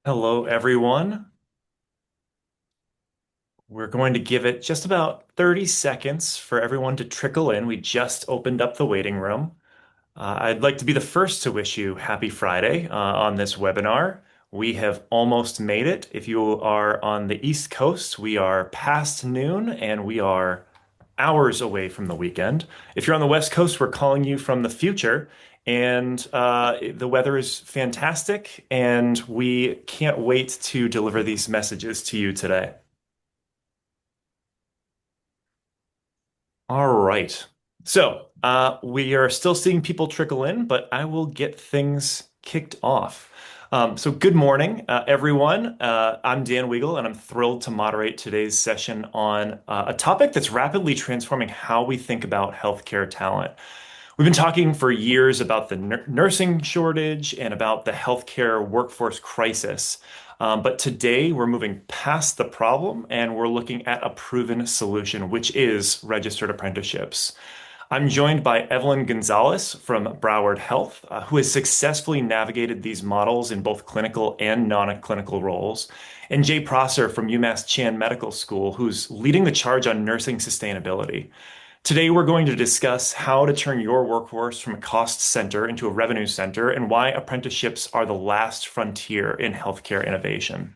Hello, everyone. We're going to give it just about 30 seconds for everyone to trickle in. We just opened up the waiting room. I'd like to be the first to wish you happy Friday on this webinar. We have almost made it. If you are on the East Coast, we are past noon and we are hours away from the weekend. If you're on the West Coast, we're calling you from the future. And the weather is fantastic, and we can't wait to deliver these messages to you today. All right. We are still seeing people trickle in, but I will get things kicked off. Good morning, everyone. I'm Dan Weigel, and I'm thrilled to moderate today's session on a topic that's rapidly transforming how we think about healthcare talent. We've been talking for years about the nursing shortage and about the healthcare workforce crisis. But today we're moving past the problem and we're looking at a proven solution, which is registered apprenticeships. I'm joined by Evelyn Gonzalez from Broward Health, who has successfully navigated these models in both clinical and non-clinical roles, and Jay Prosser from UMass Chan Medical School, who's leading the charge on nursing sustainability. Today, we're going to discuss how to turn your workforce from a cost center into a revenue center and why apprenticeships are the last frontier in healthcare innovation.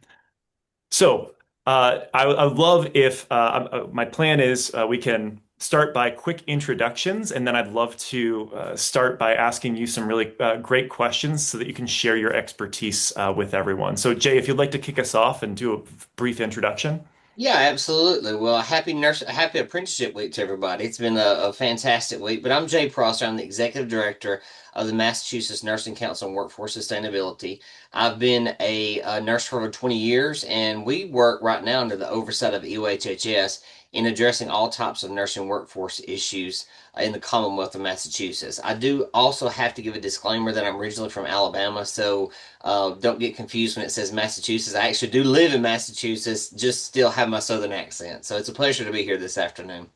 I would love if my plan is we can start by quick introductions, and then I'd love to start by asking you some really great questions so that you can share your expertise with everyone. So, Jay, if you'd like to kick us off and do a brief introduction. Yeah, absolutely. Well, happy apprenticeship week to everybody. It's been a fantastic week. But I'm Jay Prosser. I'm the executive director of the Massachusetts Nursing Council on Workforce Sustainability. I've been a nurse for over 20 years, and we work right now under the oversight of EOHHS in addressing all types of nursing workforce issues in the Commonwealth of Massachusetts. I do also have to give a disclaimer that I'm originally from Alabama, so don't get confused when it says Massachusetts. I actually do live in Massachusetts, just still have my southern accent. So it's a pleasure to be here this afternoon.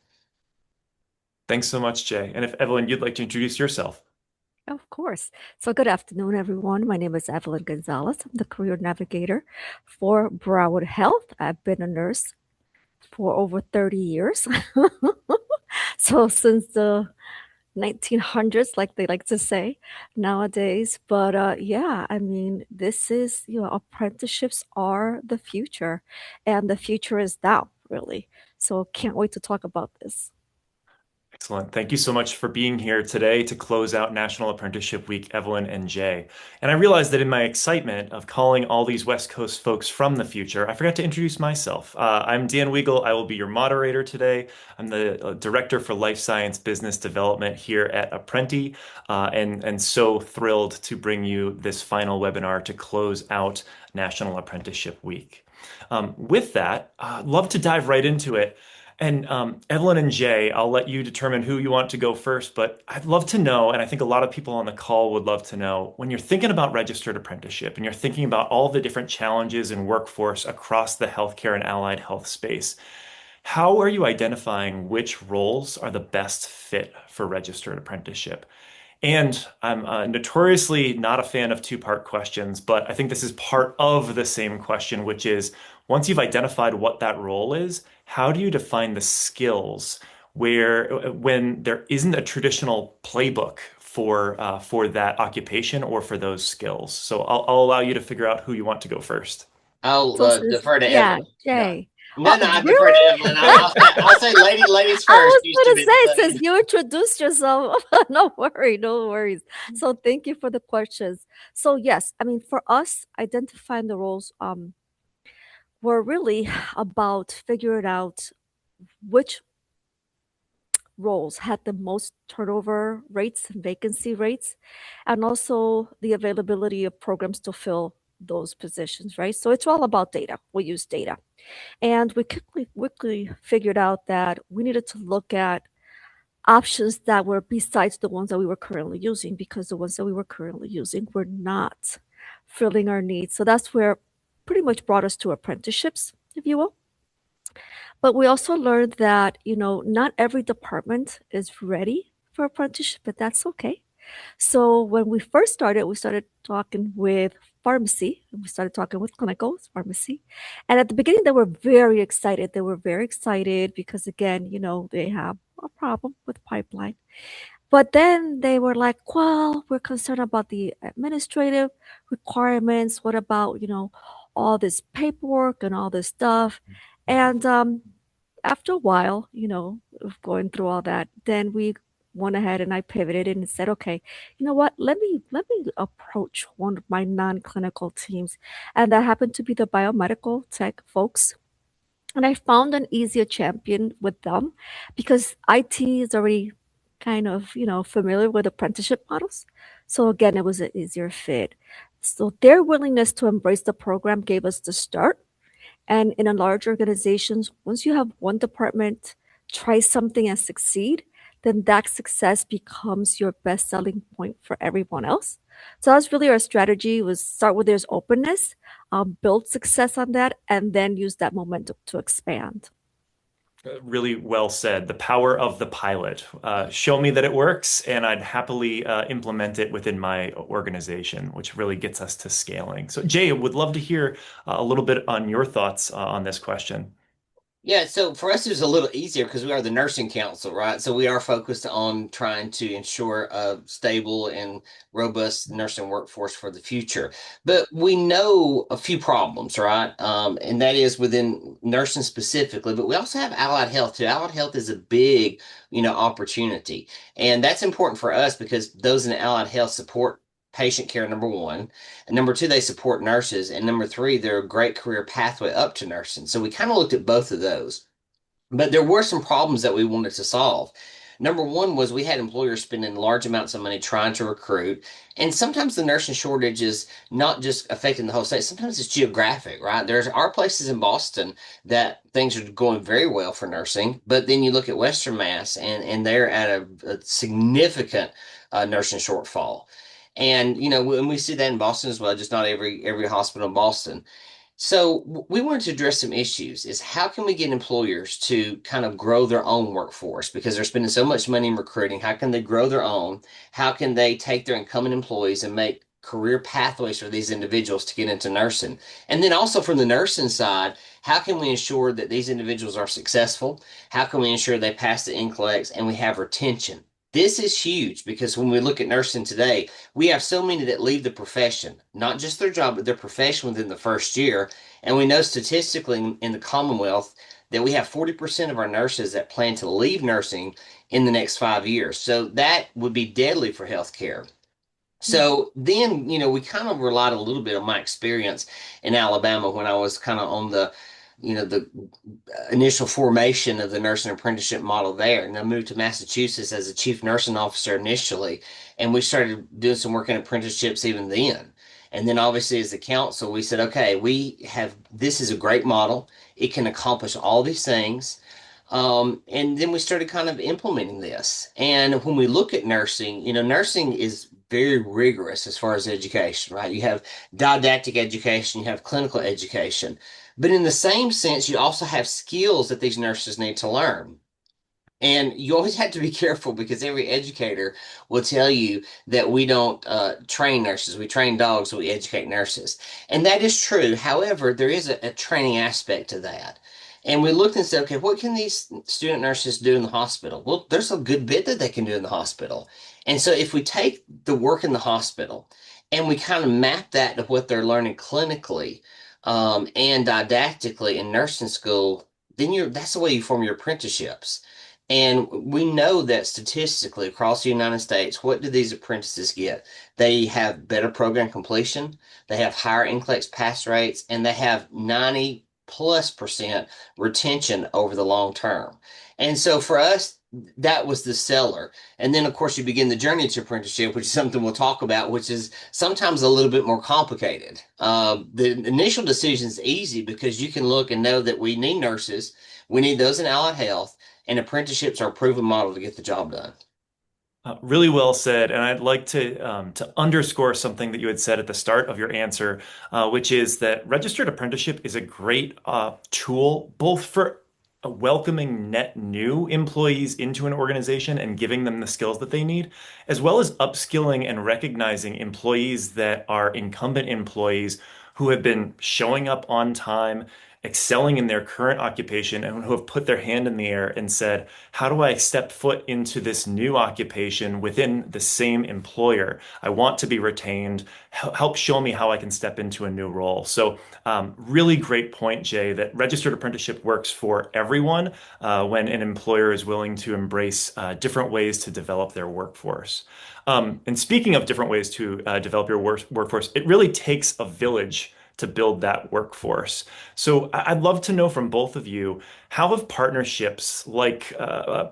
Thanks so much, Jay. And if Evelyn, you'd like to introduce yourself. Of course. So, good afternoon, everyone. My name is Evelyn Gonzalez. I'm the career navigator for Broward Health. I've been a nurse for over 30 years. So, since the 1900s, like they like to say nowadays. But yeah, I mean, this is, apprenticeships are the future, and the future is now, really. So, can't wait to talk about this. Excellent. Thank you so much for being here today to close out National Apprenticeship Week, Evelyn and Jay. And I realized that in my excitement of calling all these West Coast folks from the future, I forgot to introduce myself. I'm Dan Weigel. I will be your moderator today. I'm the Director for Life Science Business Development here at Apprenti, and so thrilled to bring you this final webinar to close out National Apprenticeship Week. With that, I'd love to dive right into it. And Evelyn and Jay, I'll let you determine who you want to go first, but I'd love to know, and I think a lot of people on the call would love to know, when you're thinking about registered apprenticeship and you're thinking about all the different challenges in workforce across the healthcare and allied health space, how are you identifying which roles are the best fit for registered apprenticeship? And I'm notoriously not a fan of two-part questions, but I think this is part of the same question, which is once you've identified what that role is, how do you define the skills where when there isn't a traditional playbook for that occupation or for those skills? So I'll allow you to figure out who you want to go first. I'll So, since, defer to yeah, Evelyn. No, Jay. no, Oh, no, I defer to really? Evelyn. I'll say ladies I first. was Used to gonna be the say, saying. since you introduced yourself, no worry, no worries. So thank you for the questions. So yes, I mean for us, identifying the roles were really about figuring out which roles had the most turnover rates and vacancy rates, and also the availability of programs to fill those positions, right? So it's all about data. We use data. And we quickly figured out that we needed to look at options that were besides the ones that we were currently using, because the ones that we were currently using were not filling our needs. So that's where pretty much brought us to apprenticeships, if you will. But we also learned that, not every department is ready for apprenticeship, but that's okay. So when we first started, we started talking with pharmacy. We started talking with clinicals, pharmacy. And at the beginning, they were very excited. They were very excited because, again, they have a problem with pipeline. But then they were like, well, we're concerned about the administrative requirements. What about, all this paperwork and all this stuff? And after a while, of going through all that, then we went ahead and I pivoted and said, okay, you know what? Let me approach one of my non-clinical teams. And that happened to be the biomedical tech folks, and I found an easier champion with them because IT is already kind of, familiar with apprenticeship models. So again, it was an easier fit. So their willingness to embrace the program gave us the start. And in a large organizations, once you have one department try something and succeed, then that success becomes your best selling point for everyone else. So that's really our strategy, was start with there's openness, build success on that, and then use that momentum to expand. Really well said. The power of the pilot. Show me that it works, and I'd happily implement it within my organization, which really gets us to scaling. So, Jay, I would love to hear a little bit on your thoughts on this question. Yeah, so for us, it was a little easier because we are the nursing council, right? So we are focused on trying to ensure a stable and robust nursing workforce for the future. But we know a few problems, right? And that is within nursing specifically, but we also have allied health too. Allied health is a big, opportunity. And that's important for us because those in allied health support patient care, number one. And number two, they support nurses. And number three, they're a great career pathway up to nursing. So we kind of looked at both of those. But there were some problems that we wanted to solve. Number one was we had employers spending large amounts of money trying to recruit. And sometimes the nursing shortage is not just affecting the whole state. Sometimes it's geographic, right? There are places in Boston that things are going very well for nursing. But then you look at Western Mass and they're at a significant nursing shortfall. And and we see that in Boston as well, just not every hospital in Boston. So we wanted to address some issues is how can we get employers to kind of grow their own workforce because they're spending so much money in recruiting. How can they grow their own? How can they take their incumbent employees and make career pathways for these individuals to get into nursing? And then also from the nursing side, how can we ensure that these individuals are successful? How can we ensure they pass the NCLEX and we have retention? This is huge because when we look at nursing today, we have so many that leave the profession, not just their job, but their profession within the first year. And we know statistically in the Commonwealth that we have 40% of our nurses that plan to leave nursing in the next 5 years. So that would be deadly for healthcare. So then, we kind of relied a little bit on my experience in Alabama when I was kind of on the initial formation of the nursing apprenticeship model there. And I moved to Massachusetts as a chief nursing officer initially. And we started doing some work in apprenticeships even then. And then obviously as the council, we said, okay, this is a great model. It can accomplish all these things. And then we started kind of implementing this. And when we look at nursing, nursing is very rigorous as far as education, right? You have didactic education, you have clinical education. But in the same sense, you also have skills that these nurses need to learn. And you always have to be careful because every educator will tell you that we don't train nurses. We train dogs, so we educate nurses. And that is true. However, there is a training aspect to that. And we looked and said, okay, what can these student nurses do in the hospital? Well, there's a good bit that they can do in the hospital. And so if we take the work in the hospital and we kind of map that to what they're learning clinically, and didactically in nursing school, then that's the way you form your apprenticeships. And we know that statistically across the United States, what do these apprentices get? They have better program completion, they have higher NCLEX pass rates, and they have 90+% retention over the long term. And so for us, that was the seller. And then, of course, you begin the journey to apprenticeship, which is something we'll talk about, which is sometimes a little bit more complicated. The initial decision is easy because you can look and know that we need nurses, we need those in allied health, and apprenticeships are a proven model to get the job done. Really well said. And I'd like to underscore something that you had said at the start of your answer, which is that registered apprenticeship is a great tool both for welcoming net new employees into an organization and giving them the skills that they need, as well as upskilling and recognizing employees that are incumbent employees who have been showing up on time, excelling in their current occupation, and who have put their hand in the air and said, how do I step foot into this new occupation within the same employer? I want to be retained. Help show me how I can step into a new role. So really great point, Jay, that registered apprenticeship works for everyone when an employer is willing to embrace different ways to develop their workforce. And speaking of different ways to develop your workforce, it really takes a village to build that workforce. So I'd love to know from both of you, how have partnerships like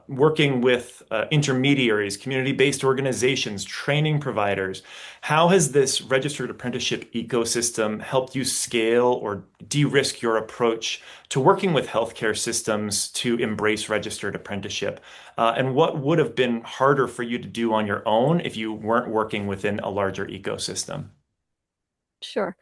working with intermediaries, community-based organizations, training providers, how has this registered apprenticeship ecosystem helped you scale or de-risk your approach to working with healthcare systems to embrace registered apprenticeship? And what would have been harder for you to do on your own if you weren't working within a larger ecosystem? Sure.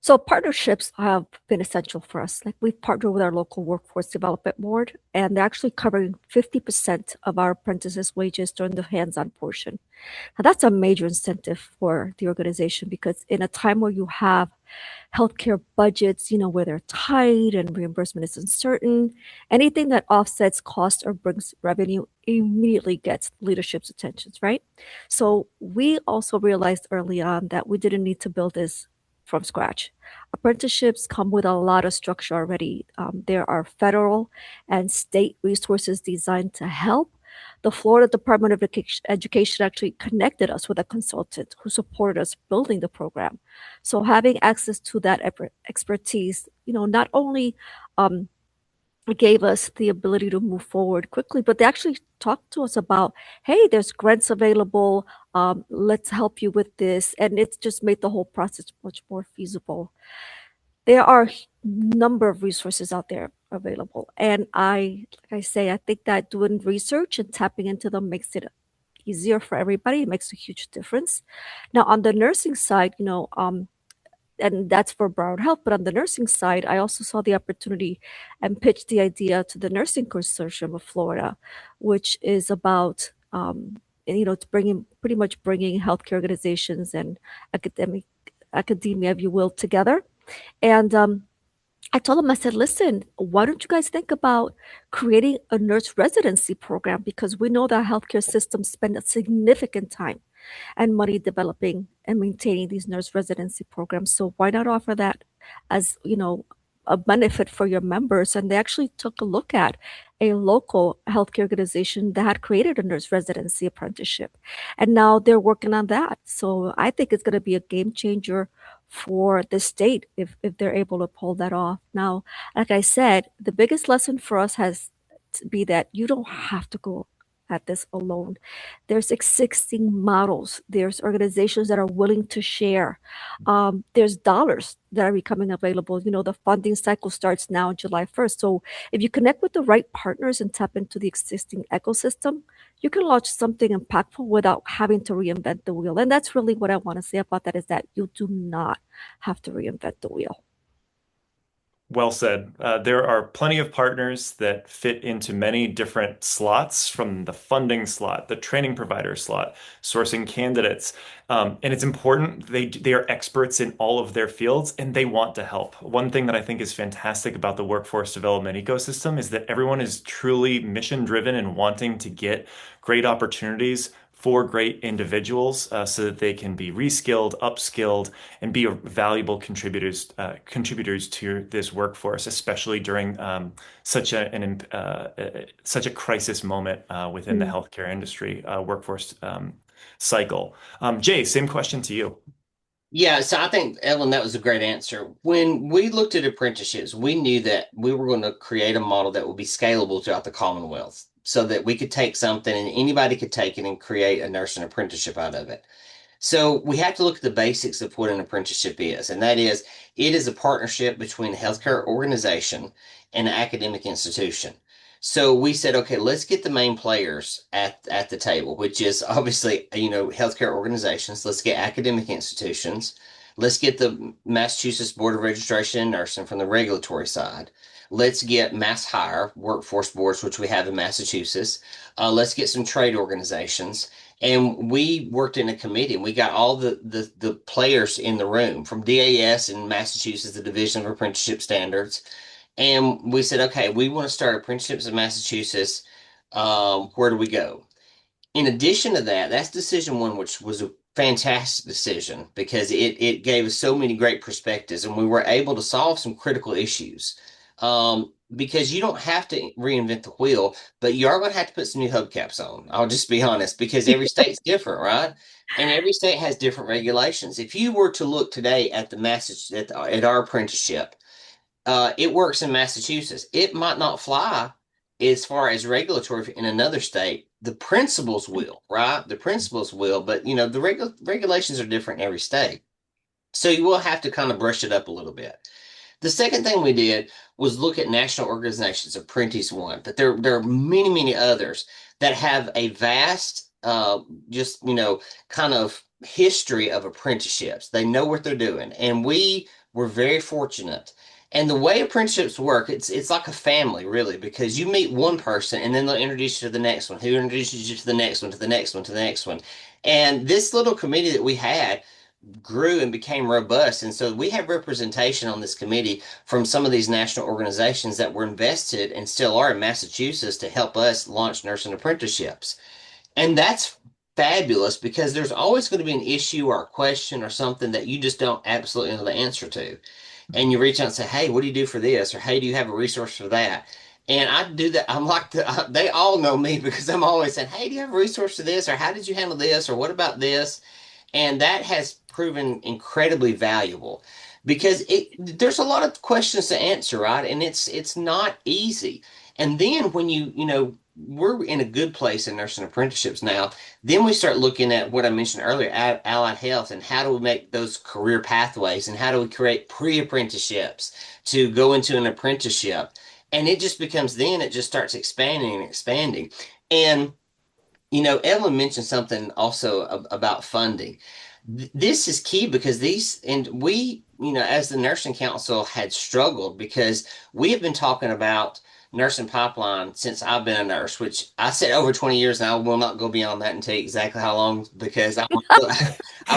So partnerships have been essential for us. Like we've partnered with our local workforce development board, and they're actually covering 50% of our apprentices' wages during the hands-on portion. Now that's a major incentive for the organization because in a time where you have healthcare budgets, where they're tight and reimbursement is uncertain, anything that offsets cost or brings revenue immediately gets leadership's attentions, right? So we also realized early on that we didn't need to build this from scratch. Apprenticeships come with a lot of structure already. There are federal and state resources designed to help. The Florida Department of Education actually connected us with a consultant who supported us building the program. So having access to that expertise, not only um, gave us the ability to move forward quickly, but they actually talked to us about, hey, there's grants available. Let's help you with this. And it's just made the whole process much more feasible. There are a number of resources out there available. And like I say, I think that doing research and tapping into them makes it easier for everybody. It makes a huge difference. Now, on the nursing side, and that's for Broward Health. But on the nursing side, I also saw the opportunity and pitched the idea to the Nursing Consortium of Florida, which is about, it's pretty much bringing healthcare organizations and academia, if you will, together. And I told them, I said, listen, why don't you guys think about creating a nurse residency program? Because we know that healthcare systems spend a significant time and money developing and maintaining these nurse residency programs. So why not offer that as, a benefit for your members? And they actually took a look at a local healthcare organization that had created a nurse residency apprenticeship. And now they're working on that. So I think it's going to be a game changer for the state if they're able to pull that off. Now, like I said, the biggest lesson for us has to be that you don't have to go at this alone. There's existing models. There's organizations that are willing to share. There's dollars that are becoming available. The funding cycle starts now July 1st. So if you connect with the right partners and tap into the existing ecosystem, you can launch something impactful without having to reinvent the wheel. And that's really what I want to say about that is that you do not have to reinvent the wheel. Well said. There are plenty of partners that fit into many different slots, from the funding slot, the training provider slot, sourcing candidates. And it's important. They are experts in all of their fields and they want to help. One thing that I think is fantastic about the workforce development ecosystem is that everyone is truly mission driven and wanting to get great opportunities for great individuals so that they can be reskilled, upskilled, and be valuable contributors to this workforce, especially during such a crisis moment within the Mm. healthcare industry workforce cycle. Jay, same question to you. Yeah, so I think, Evelyn, that was a great answer. When we looked at apprenticeships, we knew that we were going to create a model that would be scalable throughout the Commonwealth so that we could take something and anybody could take it and create a nursing apprenticeship out of it. So we have to look at the basics of what an apprenticeship is, and that is it is a partnership between a healthcare organization and an academic institution. So we said, okay, let's get the main players at the table, which is obviously, healthcare organizations. Let's get academic institutions. Let's get the Massachusetts Board of Registration and Nursing from the regulatory side. Let's get Mass Hire workforce boards, which we have in Massachusetts. Let's get some trade organizations. And we worked in a committee and we got all the players in the room from DAS in Massachusetts, the Division of Apprenticeship Standards. And we said, okay, we want to start apprenticeships in Massachusetts. Where do we go? In addition to that, that's decision one, which was a fantastic decision because it gave us so many great perspectives and we were able to solve some critical issues. Because you don't have to reinvent the wheel, but you are going to have to put some new hubcaps on. I'll just be honest, because every state's different, right? And every state has different regulations. If you were to look today at at our apprenticeship, it works in Massachusetts. It might not fly as far as regulatory in another state. The principles will, right? The principles will, but the regulations are different in every state. So you will have to kind of brush it up a little bit. The second thing we did was look at national organizations. Apprentice one, but there are many, many others that have a vast, just kind of history of apprenticeships. They know what they're doing, and we were very fortunate. And the way apprenticeships work, it's like a family, really, because you meet one person and then they'll introduce you to the next one, who introduces you to the next one, to the next one, to the next one. And this little committee that we had grew and became robust. And so we have representation on this committee from some of these national organizations that were invested and still are in Massachusetts to help us launch nursing apprenticeships. And that's fabulous because there's always going to be an issue or a question or something that you just don't absolutely know the answer to. And you reach out and say, hey, what do you do for this? Or hey, do you have a resource for that? And I do that. I'm like, they all know me because I'm always saying, hey, do you have a resource for this? Or how did you handle this? Or what about this? And that has proven incredibly valuable because there's a lot of questions to answer, right? And it's not easy. And then when we're in a good place in nursing apprenticeships now, then we start looking at what I mentioned earlier, allied health, and how do we make those career pathways and how do we create pre-apprenticeships to go into an apprenticeship? And it just becomes then it just starts expanding and expanding. And Evelyn mentioned something also about funding. This is key because we, as the Nursing Council had struggled because we have been talking about nursing pipeline since I've been a nurse, which I said over 20 years, and I will not go beyond that and tell you exactly how long because I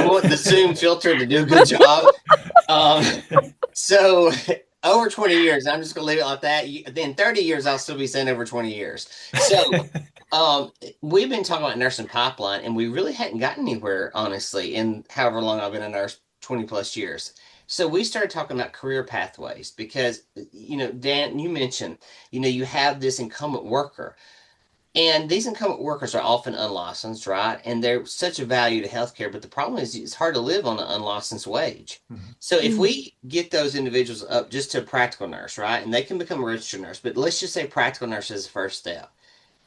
want the Zoom filter to do a good job. Um, so over 20 years, I'm just going to leave it like that. Then 30 years, I'll still be saying over 20 years. So we've been talking about nursing pipeline, and we really hadn't gotten anywhere, honestly, in however long I've been a nurse, 20 plus years. So we started talking about career pathways because, Dan, you mentioned, you have this incumbent worker. And these incumbent workers are often unlicensed, right? And they're such a value to healthcare. But the problem is it's hard to live on an unlicensed wage. Mm-hmm. So if we get those individuals up just to a practical nurse, right? And they can become a registered nurse, but let's just say practical nurse is the first step.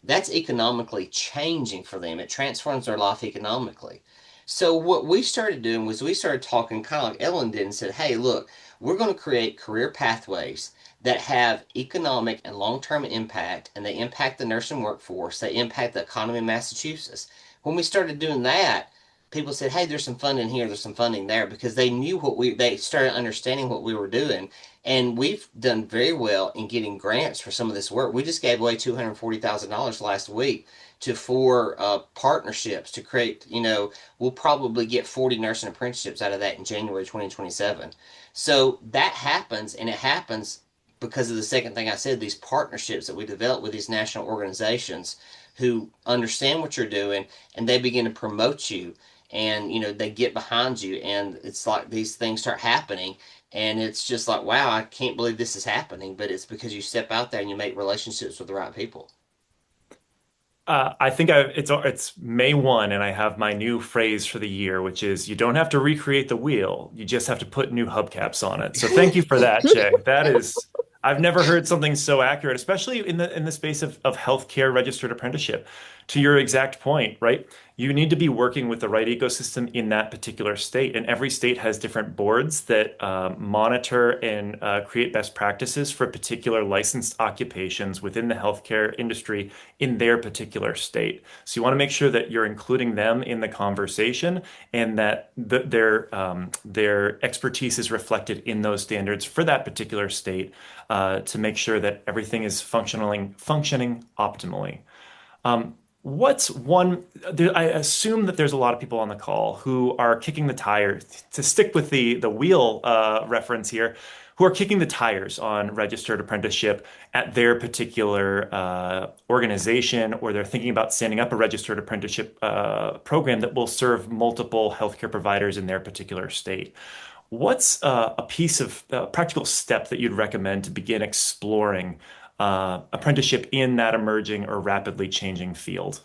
That's economically changing for them. It transforms their life economically. So what we started doing was we started talking kind of like Ellen did and said, hey, look, we're going to create career pathways that have economic and long-term impact, and they impact the nursing workforce. They impact the economy in Massachusetts. When we started doing that, people said, hey, there's some funding here, there's some funding there, because they knew they started understanding what we were doing. And we've done very well in getting grants for some of this work. We just gave away $240,000 last week to 4 partnerships to create, we'll probably get 40 nursing apprenticeships out of that in January 2027. So that happens, and it happens because of the second thing I said, these partnerships that we develop with these national organizations who understand what you're doing, and they begin to promote you, and they get behind you, and it's like these things start happening, and it's just like, wow, I can't believe this is happening, but it's because you step out there and you make relationships with the right people. I think it's May 1 and I have my new phrase for the year, which is you don't have to recreate the wheel. You just have to put new hubcaps on it. So thank you for that, Jay. I've never heard something so accurate, especially in the space of healthcare registered apprenticeship. To your exact point, right? You need to be working with the right ecosystem in that particular state. And every state has different boards that monitor and create best practices for particular licensed occupations within the healthcare industry in their particular state. So you want to make sure that you're including them in the conversation and that their expertise is reflected in those standards for that particular state to make sure that everything is functioning optimally. What's one? I assume that there's a lot of people on the call who are kicking the tires. To stick with the wheel reference here, who are kicking the tires on registered apprenticeship at their particular organization, or they're thinking about standing up a registered apprenticeship program that will serve multiple healthcare providers in their particular state. What's a piece of practical step that you'd recommend to begin exploring apprenticeship in that emerging or rapidly changing field?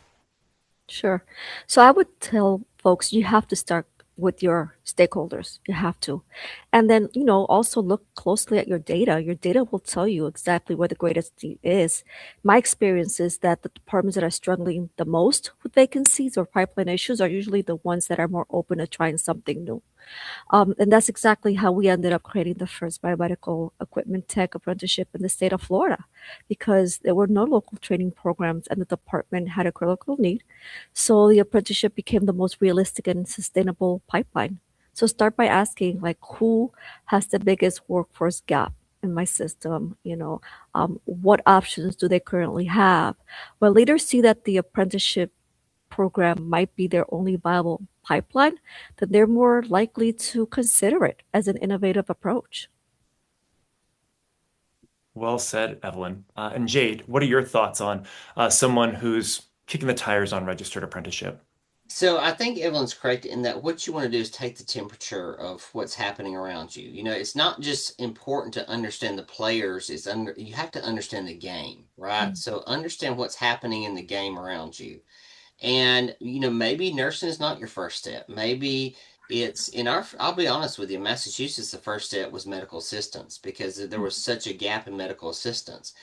Sure. So I would tell folks you have to start with your stakeholders. You have to. And then, also look closely at your data. Your data will tell you exactly where the greatest need is. My experience is that the departments that are struggling the most with vacancies or pipeline issues are usually the ones that are more open to trying something new. And that's exactly how we ended up creating the first biomedical equipment tech apprenticeship in the state of Florida, because there were no local training programs and the department had a critical need. So the apprenticeship became the most realistic and sustainable pipeline. So start by asking, like, who has the biggest workforce gap in my system? What options do they currently have? When leaders see that the apprenticeship program might be their only viable pipeline, then they're more likely to consider it as an innovative approach. Well said, Evelyn. And Jade, what are your thoughts on someone who's kicking the tires on registered apprenticeship? So I think Evelyn's correct in that what you want to do is take the temperature of what's happening around you. It's not just important to understand the players, you have to understand the game, right? Mm. So understand what's happening in the game around you. And maybe nursing is not your first step. Maybe it's I'll be honest with you, Massachusetts, the first step was medical assistants because there was such a gap in medical assistants.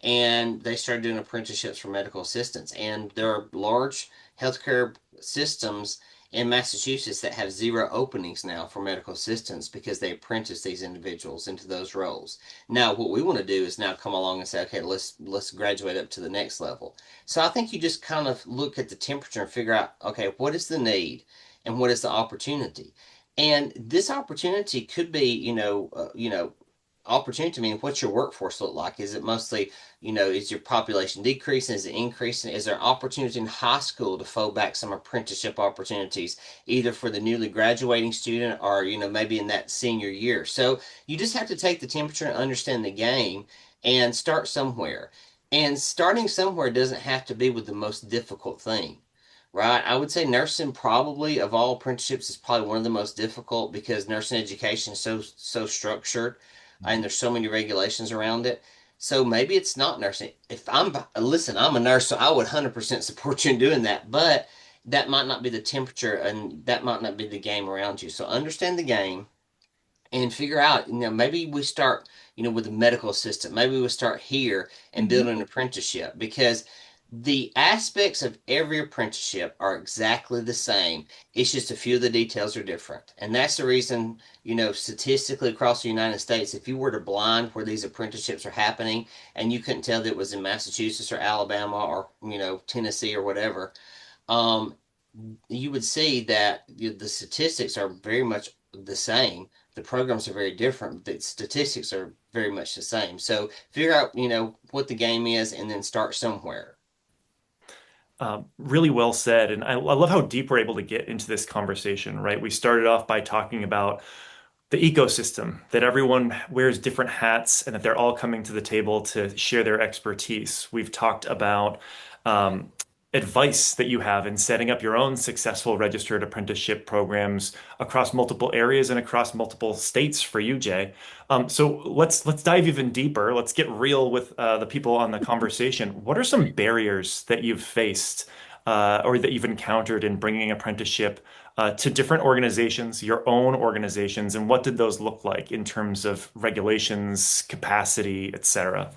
And they started doing apprenticeships for medical assistants. And there are large healthcare systems in Massachusetts that have zero openings now for medical assistants because they apprentice these individuals into those roles. Now, what we want to do is now come along and say, okay, let's graduate up to the next level. So I think you just kind of look at the temperature and figure out, okay, what is the need and what is the opportunity? And this opportunity could be, opportunity. I mean, what's your workforce look like? Is it mostly, is your population decreasing? Is it increasing? Is there opportunity in high school to fold back some apprenticeship opportunities, either for the newly graduating student or, maybe in that senior year? So you just have to take the temperature and understand the game and start somewhere. And starting somewhere doesn't have to be with the most difficult thing. Right. I would say nursing probably of all apprenticeships is probably one of the most difficult because nursing education is so structured and there's so many regulations around it. So maybe it's not nursing. If listen, I'm a nurse, so I would 100% support you in doing that. But that might not be the temperature and that might not be the game around you. So understand the game and figure out, maybe we start, with a medical assistant. Maybe we start here and Mhm. build an apprenticeship because the aspects of every apprenticeship are exactly the same. It's just a few of the details are different. And that's the reason, statistically across the United States, if you were to blind where these apprenticeships are happening and you couldn't tell that it was in Massachusetts or Alabama or, Tennessee or whatever, um, you would see that the statistics are very much the same. The programs are very different. The statistics are very much the same. So figure out, what the game is and then start somewhere. Really well said. And I love how deep we're able to get into this conversation, right? We started off by talking about the ecosystem, that everyone wears different hats and that they're all coming to the table to share their expertise. We've talked about um, advice that you have in setting up your own successful registered apprenticeship programs across multiple areas and across multiple states for you, Jay. So let's dive even deeper. Let's get real with the people on the conversation. What are some barriers that you've faced or that you've encountered in bringing apprenticeship to different organizations, your own organizations, and what did those look like in terms of regulations, capacity, et cetera?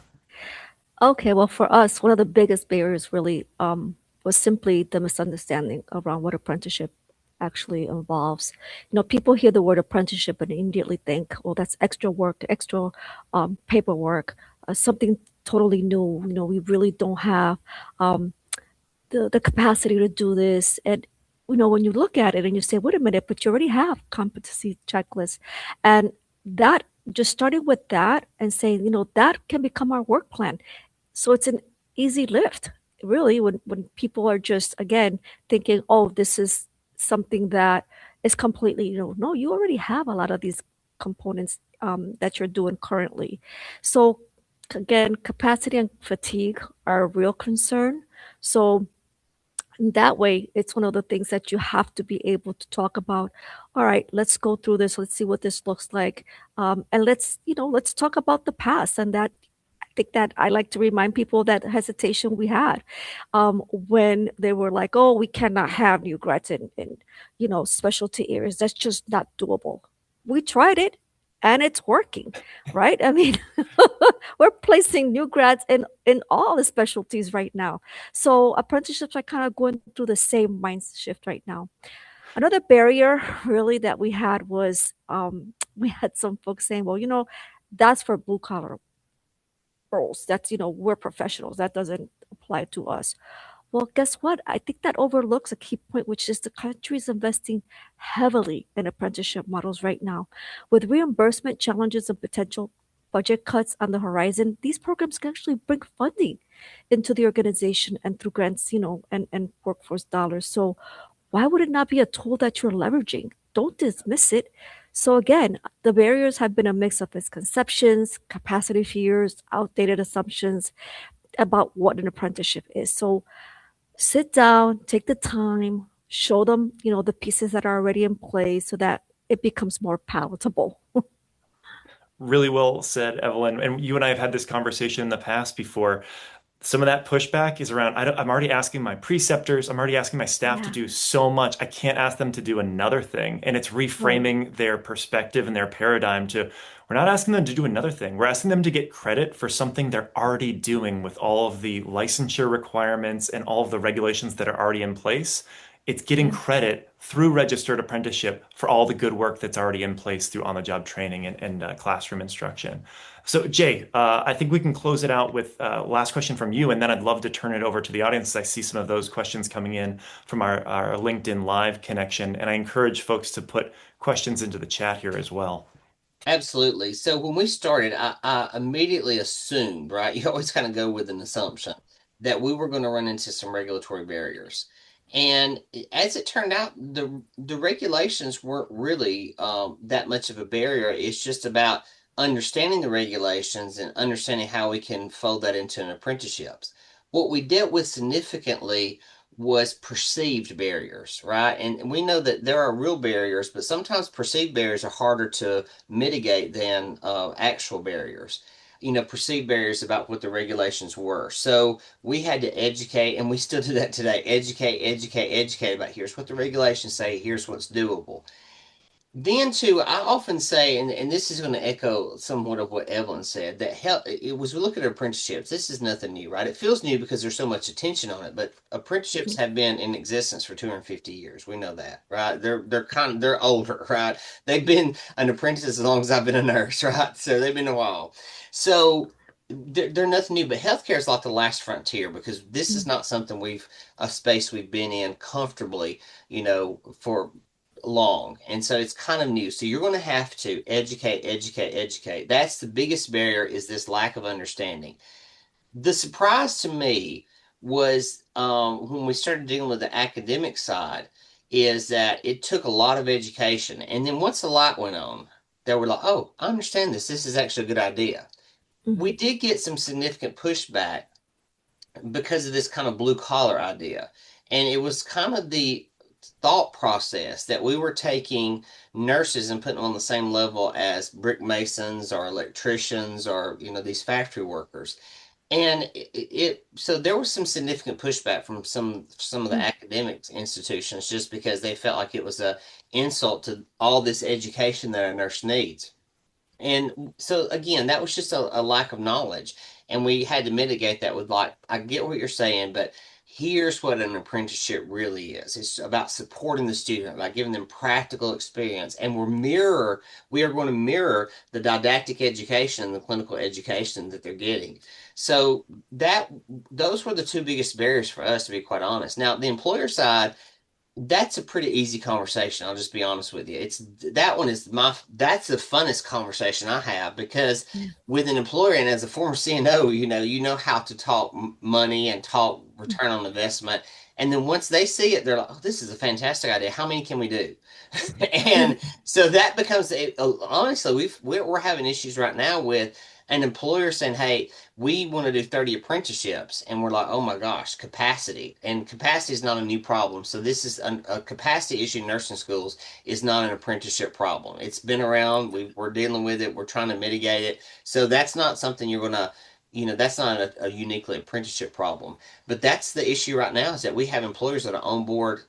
Okay, well, for us, one of the biggest barriers really was simply the misunderstanding around what apprenticeship actually involves. People hear the word apprenticeship and immediately think, "Oh, that's extra work, extra paperwork, something totally new." We really don't have um, the capacity to do this. And when you look at it and you say, "Wait a minute," but you already have competency checklists, and that just starting with that and saying, that can become our work plan. So it's an easy lift, really, when people are just, again, thinking, "Oh, this is something that is completely," no, you already have a lot of these components that you're doing currently. So again, capacity and fatigue are a real concern. So in that way, it's one of the things that you have to be able to talk about. All right, let's go through this. Let's see what this looks like, and let's talk about the past. And that, I think that I like to remind people that hesitation we had when they were like, "Oh, we cannot have new grads in specialty areas. That's just not doable." We tried it, and it's working, right? I mean, we're placing new grads in all the specialties right now. So apprenticeships are kind of going through the same mind shift right now. Another barrier really that we had was we had some folks saying, "Well, that's for blue collar roles. That's, we're professionals. That doesn't apply to us." Well, guess what? I think that overlooks a key point, which is the country is investing heavily in apprenticeship models right now. With reimbursement challenges and potential budget cuts on the horizon, these programs can actually bring funding into the organization and through grants, and workforce dollars. So why would it not be a tool that you're leveraging? Don't dismiss it. So again, the barriers have been a mix of misconceptions, capacity fears, outdated assumptions about what an apprenticeship is. So sit down, take the time, show them, the pieces that are already in place so that it becomes more palatable. Really well said, Evelyn. And you and I have had this conversation in the past before. Some of that pushback is around, I'm already asking my preceptors, I'm already asking my staff to Yeah, do so much. I can't ask them to do another thing. And it's right. reframing their perspective and their paradigm to, we're not asking them to do another thing. We're asking them to get credit for something they're already doing with all of the licensure requirements and all of the regulations that are already in place. It's getting Yeah. credit through registered apprenticeship for all the good work that's already in place through on-the-job training and classroom instruction. So, Jay, I think we can close it out with last question from you, and then I'd love to turn it over to the audience. I see some of those questions coming in from our LinkedIn Live connection, and I encourage folks to put questions into the chat here as well. Absolutely. So when we started, I immediately assumed, right? You always kind of go with an assumption that we were going to run into some regulatory barriers. And as it turned out, the regulations weren't really that much of a barrier. It's just about understanding the regulations and understanding how we can fold that into an apprenticeships. What we dealt with significantly was perceived barriers, right? And we know that there are real barriers, but sometimes perceived barriers are harder to mitigate than actual barriers. Perceived barriers about what the regulations were. So we had to educate, and we still do that today. Educate about here's what the regulations say, here's what's doable. Then too, I often say, and this is going to echo somewhat of what Evelyn said, that it was we look at apprenticeships. This is nothing new, right? It feels new because there's so much attention on it, but apprenticeships have been in existence for 250 years. We know that, right? They're older, right? They've been an apprentice as long as I've been a nurse, right? So they've been a while. So they're nothing new, but healthcare is like the last frontier because this is not something a space we've been in comfortably, for long. And so it's kind of new. So you're going to have to educate. That's the biggest barrier is this lack of understanding. The surprise to me was when we started dealing with the academic side is that it took a lot of education. And then once the light went on, they were like, oh, I understand this. This is actually a good idea. We Mhm. did get some significant pushback because of this kind of blue collar idea. And it was kind of the thought process that we were taking nurses and putting them on the same level as brick masons or electricians or these factory workers. And so there was some significant pushback from some of the Mhm. academic institutions just because they felt like it was a insult to all this education that a nurse needs. And so again, that was just a lack of knowledge. And we had to mitigate that with like, I get what you're saying, but here's what an apprenticeship really is. It's about supporting the student, about giving them practical experience. And we are going to mirror the didactic education and the clinical education that they're getting. So those were the two biggest barriers for us, to be quite honest. Now, the employer side, that's a pretty easy conversation. I'll just be honest with you. That's the funnest conversation I have, because Yeah. with an employer and as a former CNO, you know how to talk money and talk return on investment. And then once they see it, they're like, "Oh, this is a fantastic idea. How many can we do?" And so that becomes honestly, we're having issues right now with an employer saying, "Hey, we want to do 30 apprenticeships," and we're like, "Oh my gosh, capacity." And capacity is not a new problem. So this is a capacity issue in nursing schools, is not an apprenticeship problem. It's been around. We're dealing with it. We're trying to mitigate it. So that's not something you're gonna, that's not a uniquely apprenticeship problem. But that's the issue right now, is that we have employers that are on board,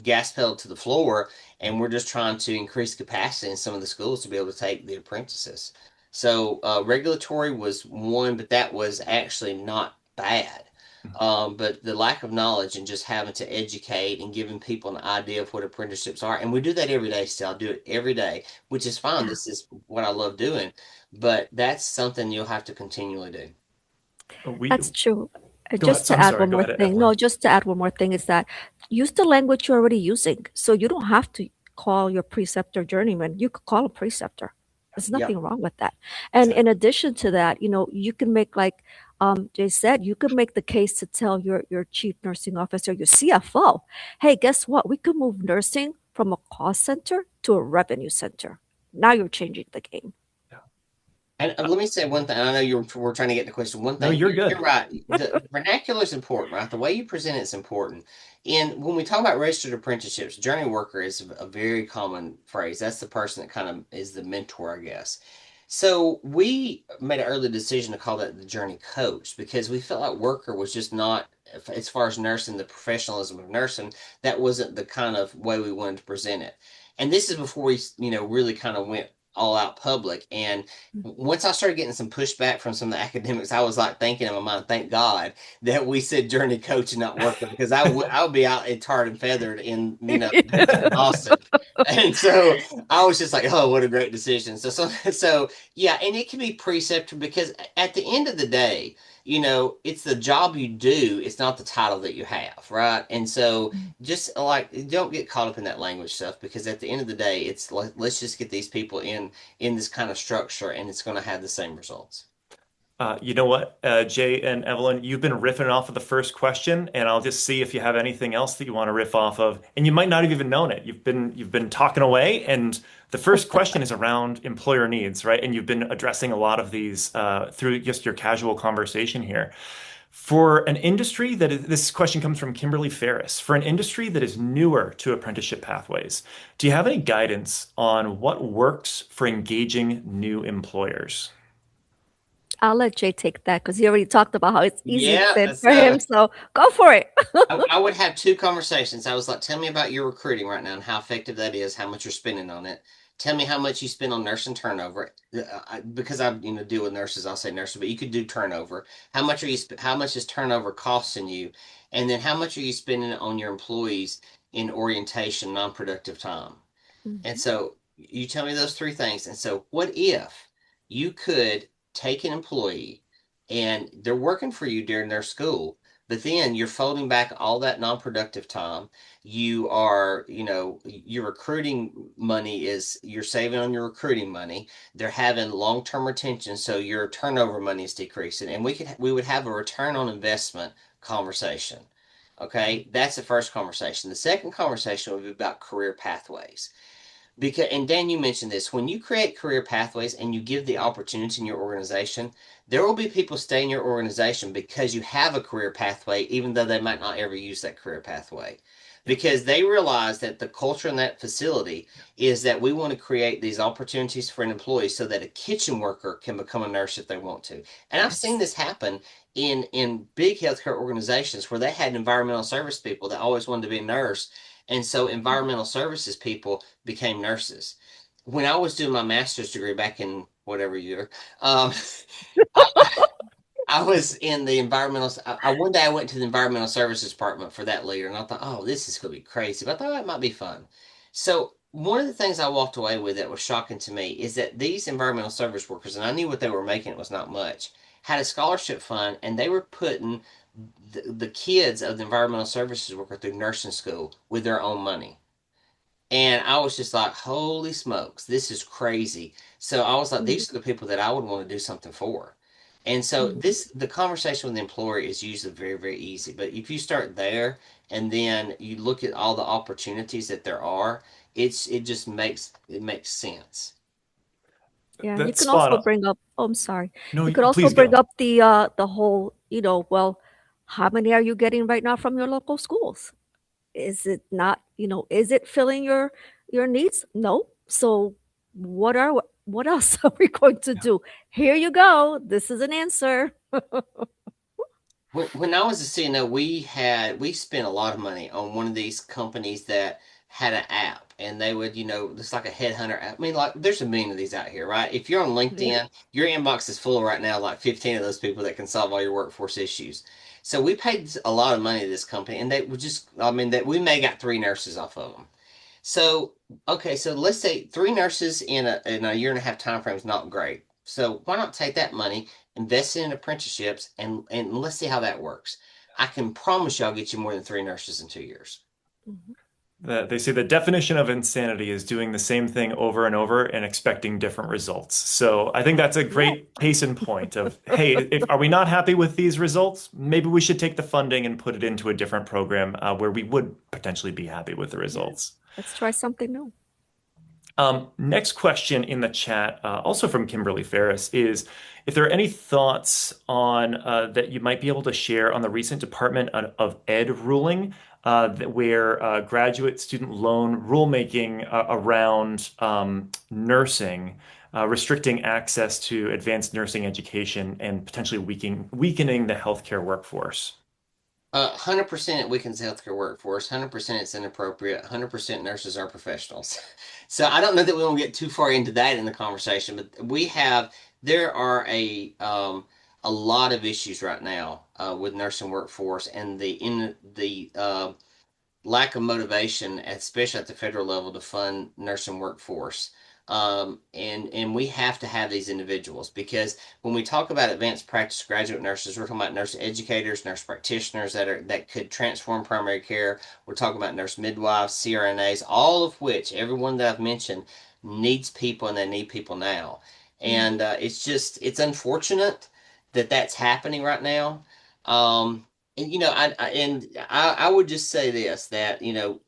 gas pedal to the floor, and we're just trying to increase capacity in some of the schools to be able to take the apprentices. So regulatory was one, but that was actually not bad. But the lack of knowledge and just having to educate and giving people an idea of what apprenticeships are, and we do that every day still. I do it every day, which is fine. Yeah. This is what I love doing, but that's something you'll have to continually do. We That's true. go ahead. Just So to I'm add sorry. one Go more ahead, thing. Evelyn. No, just to add one more thing is that use the language you're already using. So you don't have to call your preceptor journeyman. You could call a preceptor. There's Yep. nothing wrong with that. And in Exactly. addition to that, you can make like Jay said, you could make the case to tell your chief nursing officer, your CFO, hey, guess what? We could move nursing from a cost center to a revenue center. Now you're changing the game. Yeah. And let me say one thing. I know we're trying to get the question. One No, thing, you're you're good. right. The vernacular is important, right? The way you present it's important. And when we talk about registered apprenticeships, journey worker is a very common phrase. That's the person that kind of is the mentor, I guess. So we made an early decision to call that the journey coach, because we felt like worker was just not, as far as nursing, the professionalism of nursing, that wasn't the kind of way we wanted to present it. And this is before we, really kind of went all out public. And once I started getting some pushback from some of the academics, I was like thinking in my mind, thank God that we said journey coach and not worker, because I would be out and tarred and feathered in, in Austin. And so I was just like, oh, what a great decision. So yeah, and it can be preceptor, because at the end of the day, it's the job you do, it's not the title that you have, right? And so just like, don't get caught up in that language stuff, because at the end of the day, it's like, let's just get these people in this kind of structure, and it's going to have the same results. You know what, Jay and Evelyn, you've been riffing off of the first question, and I'll just see if you have anything else that you want to riff off of. And you might not have even known it. You've been talking away, and the first question is around employer needs, right? And you've been addressing a lot of these through just your casual conversation here. For an industry this question comes from Kimberly Ferris. For an industry that is newer to apprenticeship pathways, do you have any guidance on what works for engaging new employers? I'll let Jay take that because he already talked about how it's easy Yeah, fit for so him. So go for it. I would have two conversations. I was like, tell me about your recruiting right now and how effective that is, how much you're spending on it. Tell me how much you spend on nursing turnover. Because I, deal with nurses, I'll say nurses, but you could do turnover. How much is turnover costing you? And then how much are you spending on your employees in orientation, non-productive time? And Mhm. so you tell me those three things. And so what if you could take an employee and they're working for you during their school, but then you're folding back all that non-productive time. You are, your recruiting money is you're saving on your recruiting money. They're having long-term retention, so your turnover money is decreasing. And we would have a return on investment conversation. Okay, that's the first conversation. The second conversation would be about career pathways. Because, and Dan, you mentioned this, when you create career pathways and you give the opportunity in your organization, there will be people stay in your organization because you have a career pathway, even though they might not ever use that career pathway. Yep. Because they realize that the culture in that facility is that we want to create these opportunities for an employee so that a kitchen worker can become a nurse if they want to. And I've seen Yes. this happen in big healthcare organizations where they had environmental service people that always wanted to be a nurse, and so environmental services people became nurses. When I was doing my master's degree back in whatever year, um, I, I was in the environmental. One day I went to the environmental services department for that leader, and I thought, oh, this is going to be crazy. But I thought that might be fun. So one of the things I walked away with that was shocking to me is that these environmental service workers, and I knew what they were making, it was not much, had a scholarship fund, and they were putting the kids of the environmental services worker through nursing school with their own money. And I was just like, holy smokes, this is crazy. So I was like, Mhm. these are the people that I would want to do something for. And so Mhm. the conversation with the employer is usually very, very easy. But if you start there and then you look at all the opportunities that there are, it makes sense. Yeah, and you That's can spot also on. bring up, oh, I'm sorry. No, You could also please bring go. up the whole, well, how many are you getting right now from your local schools? Is it not, is it filling your needs? No. So what else are we going to Yeah. do? Here you go. This is an answer. When I was a CNO, we spent a lot of money on one of these companies that had an app, and they would, it's like a headhunter app. I mean, like there's a million of these out here, right? If you're on Yeah. LinkedIn, your inbox is full right now, like 15 of those people that can solve all your workforce issues. So we paid a lot of money to this company, and they would just, I mean, that we may got three nurses off of them. So, okay, so let's say three nurses in a year and a half time frame is not great. So why not take that money, invest it in apprenticeships, and let's see how that works. I can promise you I'll get you more than three nurses in 2 years. Mhm. They say the definition of insanity is doing the same thing over and over and expecting different results. So I think that's a Yeah. great case in point of, hey, if are we not happy with these results? Maybe we should take the funding and put it into a different program where we would potentially be happy with the Yeah. results. Let's try something new. Next question in the chat, also from Kimberly Ferris, is if there are any thoughts on that you might be able to share on the recent Department of Ed ruling, where graduate student loan rulemaking around nursing, restricting access to advanced nursing education and potentially weakening the healthcare workforce. 100% it weakens the healthcare workforce. 100% it's inappropriate. 100% nurses are professionals. So I don't know that we won't get too far into that in the conversation, but there are a lot of issues right now with nursing workforce and the lack of motivation, especially at the federal level, to fund nursing workforce. And we have to have these individuals because when we talk about advanced practice graduate nurses, we're talking about nurse educators, nurse practitioners that could transform primary care. We're talking about nurse midwives, CRNAs, all of which everyone that I've mentioned needs people and they need people now. Mhm. And it's unfortunate that that's happening right now. And I would just say this that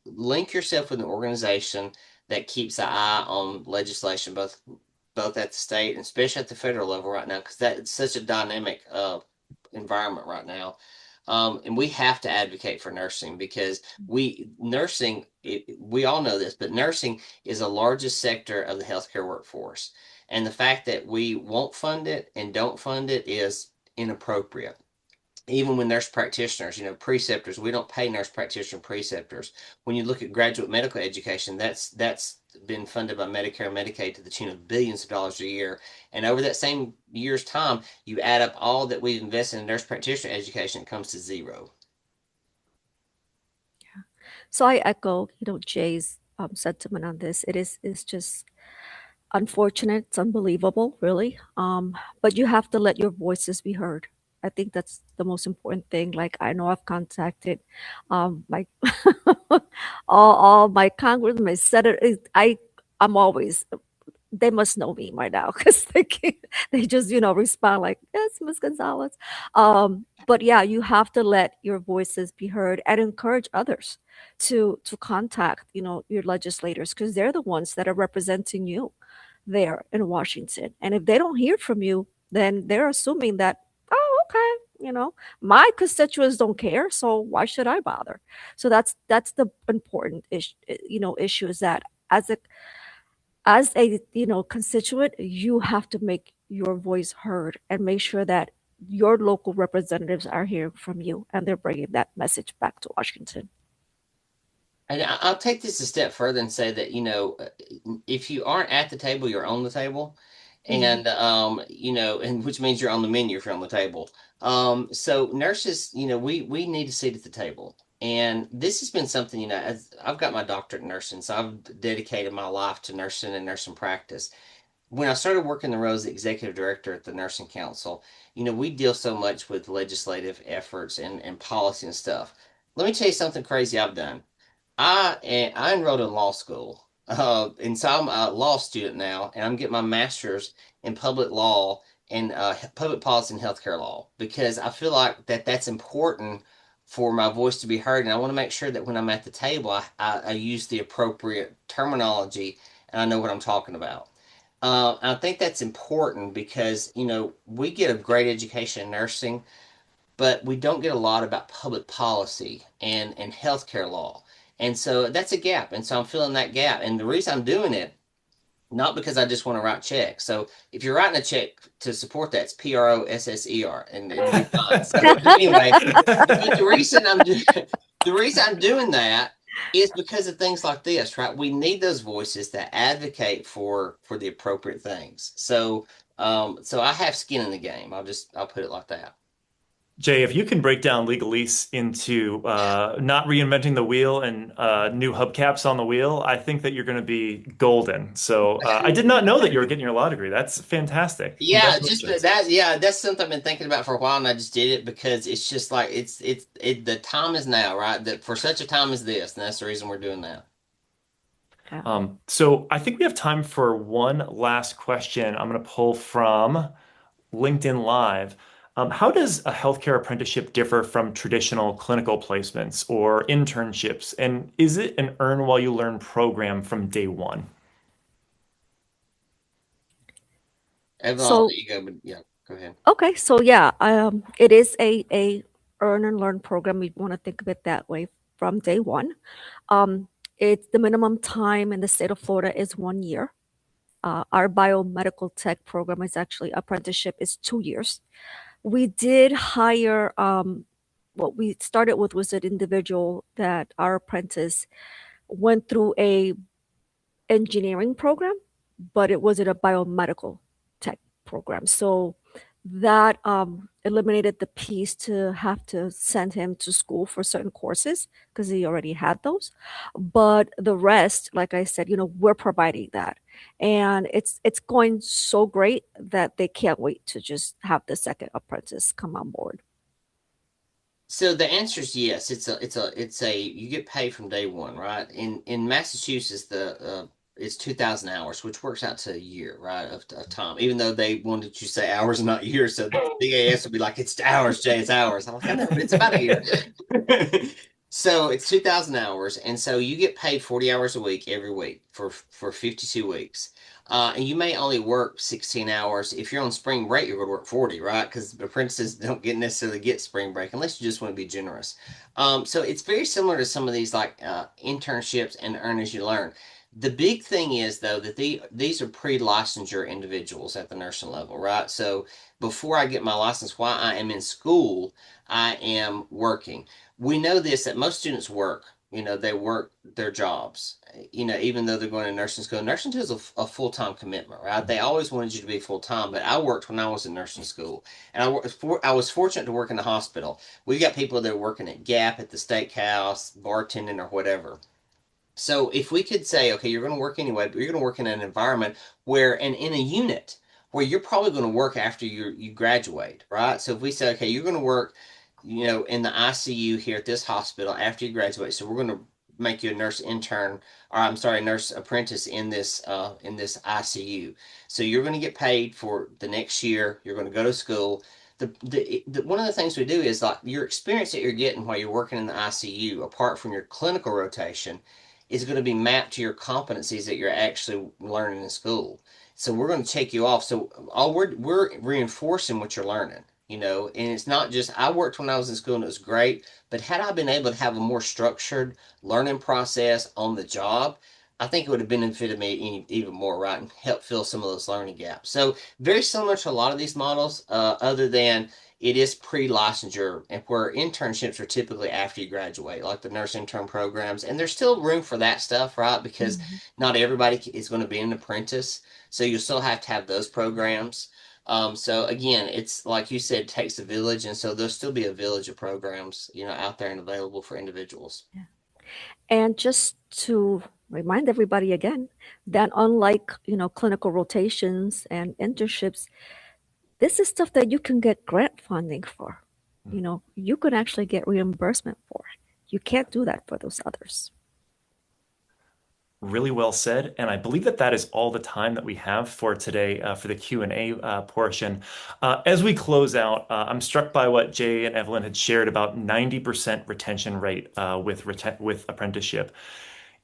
link yourself with an organization that keeps an eye on legislation both at the state and especially at the federal level right now because that's such a dynamic environment right now. And we have to advocate for nursing because we all know this, but nursing is the largest sector of the healthcare workforce. And the fact that we won't fund it and don't fund it is inappropriate. Even when nurse practitioners, preceptors, we don't pay nurse practitioner preceptors. When you look at graduate medical education, that's been funded by Medicare and Medicaid to the tune of billions of dollars a year. And over that same year's time, you add up all that we've invested in nurse practitioner education, it comes to zero. So I echo, Jay's sentiment on this. It's just unfortunate. It's unbelievable, really. But you have to let your voices be heard. I think that's the most important thing. Like I know I've contacted my all my congressmen, my senators. I'm always, they must know me by now because they just respond like, yes, Miss Gonzalez. But yeah, you have to let your voices be heard and encourage others to contact your legislators because they're the ones that are representing you there in Washington. And if they don't hear from you, then they're assuming that, oh, okay, my constituents don't care, so why should I bother? So that's the important issue is that as a constituent, you have to make your voice heard and make sure that your local representatives are hearing from you and they're bringing that message back to Washington. And I'll take this a step further and say that, if you aren't at the table, you're on the table. Mhm. and and which means you're on the menu if you're on the table. So nurses, we need a seat at the table. And this has been something, as I've got my doctorate in nursing, so I've dedicated my life to nursing and nursing practice. When I started working the role as the executive director at the Nursing Council, we deal so much with legislative efforts and policy and stuff. Let me tell you something crazy I've done. I enrolled in law school, and so I'm a law student now, and I'm getting my master's in public law and public policy and healthcare law because I feel like that's important for my voice to be heard, and I want to make sure that when I'm at the table, I use the appropriate terminology and I know what I'm talking about. I think that's important because we get a great education in nursing, but we don't get a lot about public policy and healthcare law. And so that's a gap. And so I'm filling that gap. And the reason I'm doing it, not because I just want to write checks. So if you're writing a check to support that, it's PROSSER, and it'll be fine. So anyway, but the reason I'm doing that is because of things like this, right? We need those voices that advocate for the appropriate things. So I have skin in the game. I'll put it like that. Jay, if you can break down legalese into not reinventing the wheel and new hubcaps on the wheel, I think that you're going to be golden. So I did not know that you were getting your law degree. That's fantastic. Yeah, just Congratulations. that's something I've been thinking about for a while, and I just did it because it's just like the time is now, right? That for such a time as this, and that's the reason we're doing that. Yeah. So I think we have time for one last question. I'm going to pull from LinkedIn Live. How does a healthcare apprenticeship differ from traditional clinical placements or internships? And is it an earn while you learn program from day one? Evan, I'll let So you go, but yeah, go ahead. okay, so yeah, it is a earn and learn program. We want to think of it that way from day one. Um, it's the minimum time in the state of Florida is 1 year. Our biomedical tech program is actually apprenticeship is 2 years. We did hire what we started with was an individual that our apprentice went through a engineering program, but it wasn't a biomedical tech program. So that eliminated the piece to have to send him to school for certain courses because he already had those. But the rest, like I said, we're providing that, and it's going so great that they can't wait to just have the second apprentice come on board. So the answer is yes. It's a you get paid from day one, right? In Massachusetts, it's 2,000 hours, which works out to a year, right, of time. Even though they wanted you to say hours, not years, so the BAS would be like, it's hours, Jay, it's hours. I'm like, I know, but it's about a year. So it's 2,000 hours, and so you get paid 40 hours a week every week for 52 weeks. And you may only work 16 hours. If you're on spring break, you're going to work 40, right? Because apprentices don't get necessarily get spring break unless you just want to be generous. So it's very similar to some of these like internships and earn as you learn. The big thing is though that these are pre-licensure individuals at the nursing level, right? So before I get my license, while I am in school, I am working. We know this that most students work. They work their jobs. Even though they're going to nursing school, nursing school is a full-time commitment, right? They always wanted you to be full-time, but I worked when I was in nursing school, and I was fortunate to work in the hospital. We've got people that are working at Gap, at the steakhouse, bartending, or whatever. So if we could say, okay, you're going to work anyway, but you're going to work in an environment where, and in a unit where you're probably going to work after you graduate, right? So if we say, okay, you're going to work, in the ICU here at this hospital after you graduate, so we're going to make you a nurse intern, or I'm sorry, nurse apprentice in this ICU. So you're going to get paid for the next year. You're going to go to school. One of the things we do is like your experience that you're getting while you're working in the ICU, apart from your clinical rotation, is going to be mapped to your competencies that you're actually learning in school. So we're going to take you off. So all we're reinforcing what you're learning, and it's not just I worked when I was in school and it was great, but had I been able to have a more structured learning process on the job, I think it would have benefited me even more, right, and help fill some of those learning gaps. So very similar to a lot of these models, other than it is pre-licensure, and where internships are typically after you graduate, like the nurse intern programs. And there's still room for that stuff, right? Because Mhm. not everybody is going to be an apprentice, so you still have to have those programs. So again, it's like you said, it takes a village, and so there'll still be a village of programs, out there and available for individuals. Yeah. And just to remind everybody again that unlike, clinical rotations and internships, this is stuff that you can get grant funding for. You can actually get reimbursement for it. You can't do that for those others. Really well said. And I believe that that is all the time that we have for today for the Q&A portion. As we close out, I'm struck by what Jay and Evelyn had shared about 90% retention rate with apprenticeship.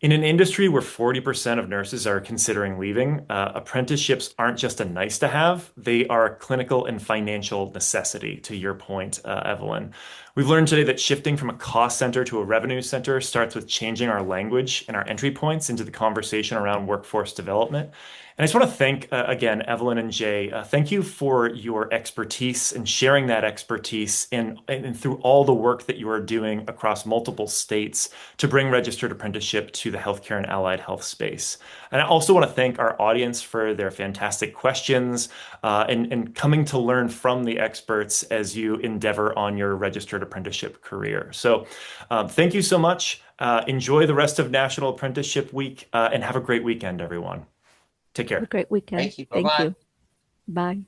In an industry where 40% of nurses are considering leaving, apprenticeships aren't just a nice to have, they are a clinical and financial necessity, to your point, Evelyn. We've learned today that shifting from a cost center to a revenue center starts with changing our language and our entry points into the conversation around workforce development. And I just want to thank, again, Evelyn and Jay. Thank you for your expertise and sharing that expertise and through all the work that you are doing across multiple states to bring registered apprenticeship to the healthcare and allied health space. And I also want to thank our audience for their fantastic questions and coming to learn from the experts as you endeavor on your registered apprenticeship career. So thank you so much. Enjoy the rest of National Apprenticeship Week and have a great weekend, everyone. Take Have a care. great weekend. Thank you. Bye Thank bye. you. Bye.